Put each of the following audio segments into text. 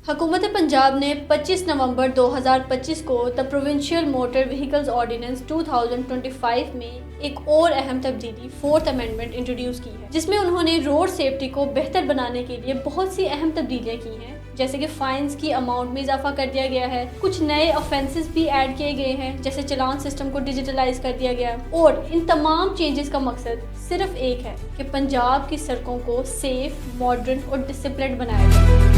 حکومت پنجاب نے 25 نومبر 2025 کو the provincial motor vehicles ordinance 2025 میں ایک اور اہم تبدیلی 4th امینڈمنٹ انٹروڈیوس کی ہے، جس میں انہوں نے روڈ سیفٹی کو بہتر بنانے کے لیے بہت سی اہم تبدیلیاں کی ہیں، جیسے کہ فائنز کی اماؤنٹ میں اضافہ کر دیا گیا ہے، کچھ نئے آفینسز بھی ایڈ کیے گئے ہیں، جیسے چلان سسٹم کو ڈیجیٹلائز کر دیا گیا، اور ان تمام چینجز کا مقصد صرف ایک ہے کہ پنجاب کی سڑکوں کو سیف، ماڈرن اور ڈسپلنڈ بنایا جائے۔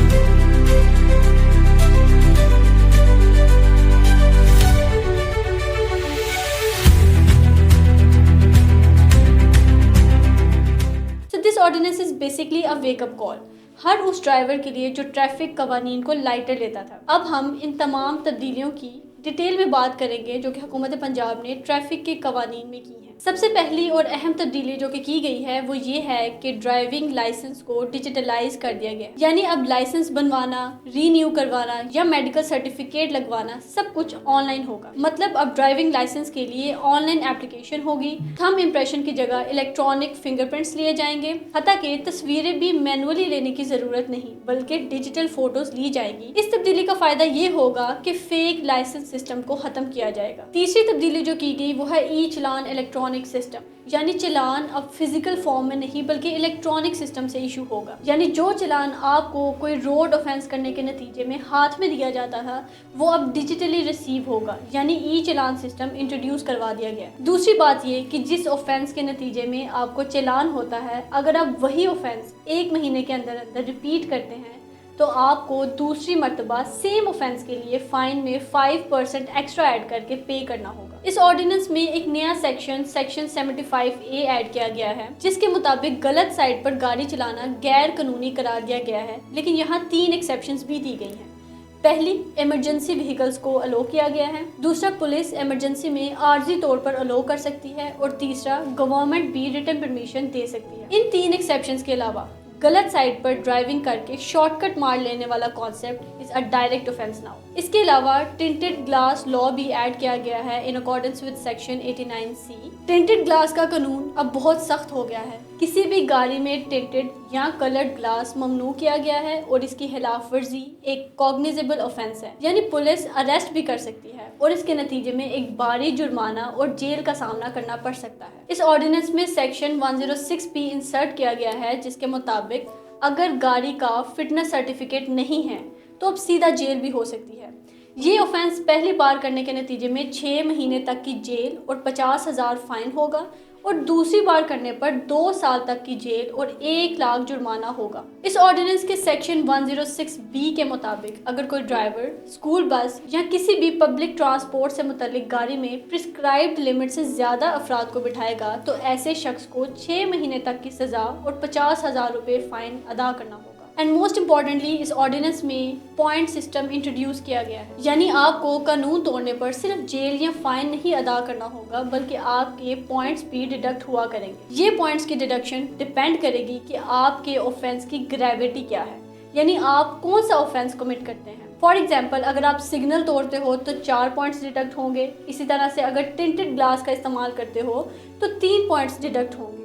This ordinance is basically a wake up call. ہر اس ڈرائیور کے لیے جو ٹریفک قوانین کو لائٹر لیتا تھا۔ اب ہم ان تمام تبدیلیوں کی ڈیٹیل میں بات کریں گے جو کہ حکومت پنجاب نے ٹریفک کے قوانین میں کی ہیں۔ سب سے پہلی اور اہم تبدیلی جو کہ کی گئی ہے وہ یہ ہے کہ ڈرائیونگ لائسنس کو ڈیجیٹلائز کر دیا گیا، یعنی اب لائسنس بنوانا، رینیو کروانا یا میڈیکل سرٹیفکیٹ لگوانا سب کچھ آن لائن ہوگا۔ مطلب اب ڈرائیونگ لائسنس کے لیے آن لائن اپلیکیشن ہوگی، تھم امپریشن کی جگہ الیکٹرانک فنگر پرنٹس لیے جائیں گے، حتیٰ کہ تصویریں بھی مینولی لینے کی ضرورت نہیں بلکہ ڈیجیٹل فوٹوز لی جائیں گی۔ اس تبدیلی کا فائدہ یہ ہوگا کہ فیک لائسنس سسٹم کو ختم کیا جائے گا۔ تیسری تبدیلی جو کی گئی وہ ہے ای چلان الیکٹرانک سسٹم، یعنی چلان اب فزیکل فارم میں نہیں بلکہ الیکٹرانک سسٹم سے ایشو ہوگا، یعنی جو چلان آپ کو کوئی روڈ آفینس کرنے کے نتیجے میں ہاتھ میں دیا جاتا تھا وہ اب ڈیجیٹلی ریسیو ہوگا، یعنی ای چلان سسٹم انٹروڈیوس کروا دیا گیا۔ دوسری بات یہ کہ جس آفینس کے نتیجے میں آپ کو چلان ہوتا ہے، اگر آپ وہی آفینس 1 مہینے کے اندر ریپیٹ کرتے ہیں تو آپ کو دوسری مرتبہ سیم آفینس کے لیے فائن میں 5% ایکسٹرا ایڈ کر کے پے کرنا ہوگا۔ اس آرڈیننس میں ایک نیا سیکشن 75A ایڈ کیا گیا ہے، جس کے مطابق غلط سائڈ پر گاڑی چلانا غیر قانونی قرار دیا گیا ہے، لیکن یہاں 3 ایکسیپشنز بھی دی گئی ہیں۔ پہلی، ایمرجنسی وہیکلز کو الو کیا گیا ہے، دوسرا پولیس ایمرجنسی میں عارضی طور پر الو کر سکتی ہے، اور تیسرا گورنمنٹ بھی ریٹن پرمیشن دے سکتی ہے۔ ان 3 ایکسیپشنز کے علاوہ غلط سائڈ پر ڈرائیونگ کر کے شارٹ کٹ مار لینے والا concept is a direct offence now. اس کے علاوہ ٹنٹڈ گلاس لا بھی ایڈ کیا گیا ہے in accordance with section 89C۔ Tinted glass کا قانون اب بہت سخت ہو گیا ہے، کسی بھی گاڑی میں ٹنٹڈ یا کلرڈ گلاس ممنوع کیا گیا ہے، اور اس کی خلاف ورزی ایک کوگنیزیبل آفینس ہے، یعنی پولیس اریسٹ بھی کر سکتی ہے اور اس کے نتیجے میں ایک بھاری جرمانہ اور جیل کا سامنا کرنا پڑ سکتا ہے۔ اس آرڈیننس میں سیکشن 106B انسرٹ کیا گیا ہے، جس کے مطابق اگر گاڑی کا فٹنس سرٹیفکیٹ نہیں ہے تو اب سیدھا جیل بھی ہو سکتی ہے۔ یہ آفینس پہلی بار کرنے کے نتیجے میں 6 مہینے تک کی جیل اور 50,000 فائن ہوگا، اور دوسری بار کرنے پر 2 سال تک کی جیل اور 1 لاکھ جرمانہ ہوگا۔ اس آرڈیننس کے سیکشن 106B کے مطابق اگر کوئی ڈرائیور اسکول بس یا کسی بھی پبلک ٹرانسپورٹ سے متعلق گاڑی میں پرسکرائبڈ لمٹ سے زیادہ افراد کو بٹھائے گا تو ایسے شخص کو 6 مہینے تک کی سزا اور 50,000 روپے فائن ادا کرنا ہوگا۔ اینڈ موسٹ امپورٹنٹلی اس آرڈیننس میں پوائنٹ سسٹم انٹروڈیوس کیا گیا ہے، یعنی آپ کو قانون توڑنے پر صرف جیل یا فائن نہیں ادا کرنا ہوگا بلکہ آپ کے پوائنٹس بھی ڈیڈکٹ ہوا کریں گے۔ یہ پوائنٹس کی ڈیڈکشن ڈیپینڈ کرے گی کہ آپ کے آفینس کی گریوٹی کیا ہے، یعنی آپ کون سا آفینس کمٹ کرتے ہیں۔ فار ایگزامپل اگر آپ سگنل توڑتے ہو تو 4 پوائنٹس ڈیڈکٹ ہوں گے، اسی طرح سے اگر ٹنٹڈ گلاس کا استعمال کرتے ہو تو 3 پوائنٹس ڈیڈکٹ ہوں گے،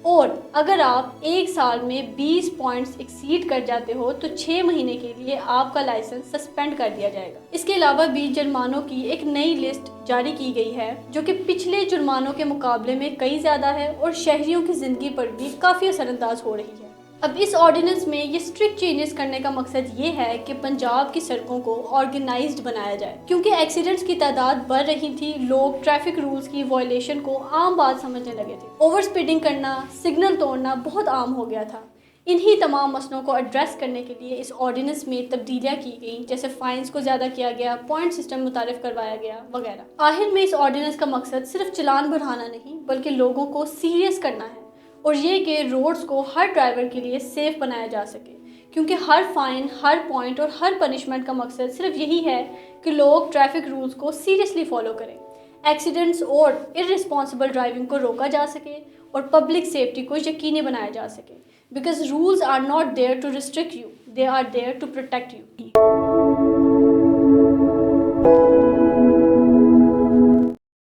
اور اگر آپ 1 سال میں 20 پوائنٹس ایکسیڈ کر جاتے ہو تو 6 مہینے کے لیے آپ کا لائسنس سسپینڈ کر دیا جائے گا۔ اس کے علاوہ بھی جرمانوں کی ایک نئی لسٹ جاری کی گئی ہے جو کہ پچھلے جرمانوں کے مقابلے میں کئی زیادہ ہے اور شہریوں کی زندگی پر بھی کافی اثر انداز ہو رہی ہے۔ اب اس آرڈیننس میں یہ اسٹرکٹ چینجز کرنے کا مقصد یہ ہے کہ پنجاب کی سڑکوں کو آرگنائزڈ بنایا جائے، کیونکہ ایکسیڈنٹس کی تعداد بڑھ رہی تھی، لوگ ٹریفک رولز کی وائلیشن کو عام بات سمجھنے لگے تھے، اوور سپیڈنگ کرنا، سگنل توڑنا بہت عام ہو گیا تھا۔ انہی تمام مسئلوں کو ایڈریس کرنے کے لیے اس آرڈیننس میں تبدیلیاں کی گئیں، جیسے فائنز کو زیادہ کیا گیا، پوائنٹ سسٹم متعارف کروایا گیا وغیرہ۔ آخر میں اس آرڈیننس کا مقصد صرف چلان بڑھانا نہیں بلکہ لوگوں کو سیریس کرنا ہے، اور یہ کہ روڈز کو ہر ڈرائیور کے لیے سیف بنایا جا سکے، کیونکہ ہر فائن، ہر پوائنٹ اور ہر پنشمنٹ کا مقصد صرف یہی ہے کہ لوگ ٹریفک رولز کو سیریسلی فالو کریں، ایکسیڈنٹس اور ارریسپانسبل ڈرائیونگ کو روکا جا سکے اور پبلک سیفٹی کو یقینی بنایا جا سکے، because rules are not there to restrict you, they are there to protect you.